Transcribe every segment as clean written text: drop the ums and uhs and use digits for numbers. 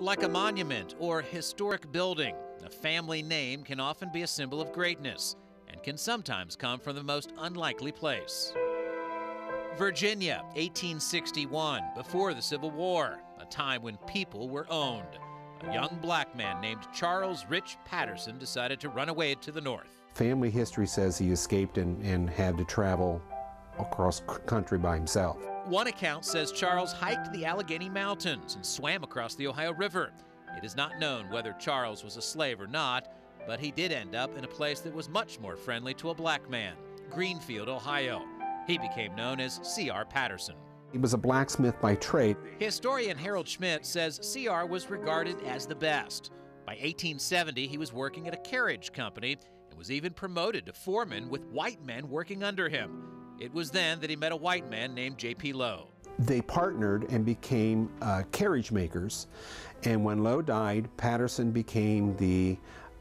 Like a monument or historic building, a family name can often be a symbol of greatness and can sometimes come from the most unlikely place. Virginia, 1861, before the Civil War, a time when people were owned. A young black man named Charles Rich Patterson decided to run away to the north. Family history says he escaped and had to travel across country by himself. One account says Charles hiked the Allegheny Mountains and swam across the Ohio River. It is not known whether Charles was a slave or not, but he did end up in a place that was much more friendly to a black man, Greenfield, Ohio. He became known as C.R. Patterson. He was a blacksmith by trade. Historian Harold Schmidt says C.R. was regarded as the best. By 1870, he was working at a carriage company and was even promoted to foreman with white men working under him. It was then that he met a white man named J.P. Lowe. They partnered and became carriage makers, and when Lowe died, Patterson became the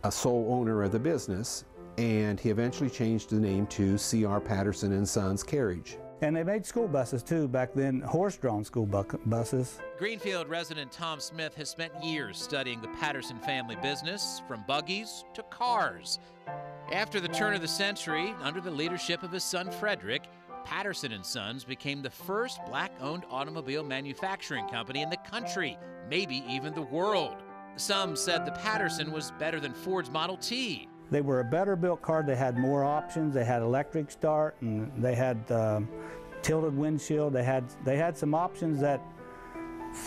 sole owner of the business, and he eventually changed the name to C.R. Patterson and Sons Carriage. And they made school buses too back then, horse-drawn school buses. Greenfield resident Tom Smith has spent years studying the Patterson family business, from buggies to cars. After the turn of the century, under the leadership of his son Frederick, Patterson and Sons became the first black-owned automobile manufacturing company in the country, maybe even the world. Some said the Patterson was better than Ford's Model T. They were a better built car. They had more options. They had electric start, and they had tilted windshield. They had some options that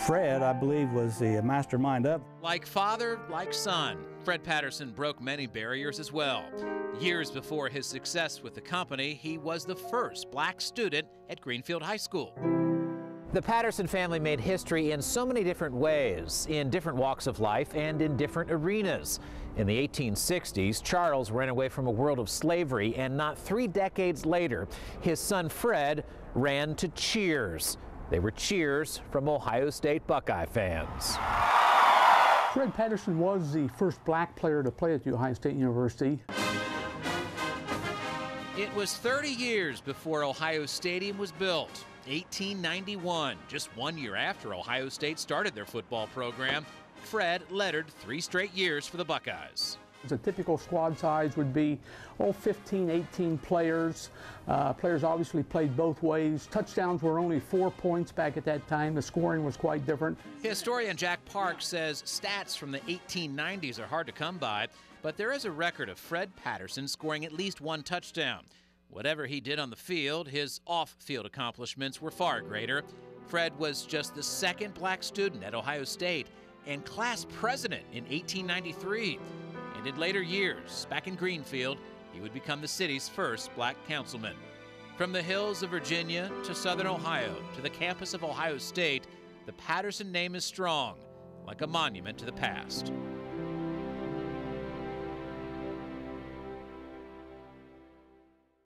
Fred, I believe, was the mastermind of. Like father, like son, Fred Patterson broke many barriers as well. Years before his success with the company, he was the first black student at Greenfield High School. The Patterson family made history in so many different ways, in different walks of life and in different arenas. In the 1860s, Charles ran away from a world of slavery, and not 3 decades later, his son Fred ran to cheers. They were cheers from Ohio State Buckeye fans. Fred Patterson was the first black player to play at Ohio State University. It was 30 years before Ohio Stadium was built. 1891, just 1 year after Ohio State started their football program, Fred lettered 3 straight years for the Buckeyes. The typical squad size would be 15, 18 players. Players obviously played both ways. Touchdowns were only 4 points back at that time. The scoring was quite different. Historian Jack Park says stats from the 1890s are hard to come by, but there is a record of Fred Patterson scoring at least 1 touchdown. Whatever he did on the field, his off-field accomplishments were far greater. Fred was just the 2nd black student at Ohio State and class president in 1893. And in later years, back in Greenfield, he would become the city's first black councilman. From the hills of Virginia to southern Ohio to the campus of Ohio State, the Patterson name is strong, like a monument to the past.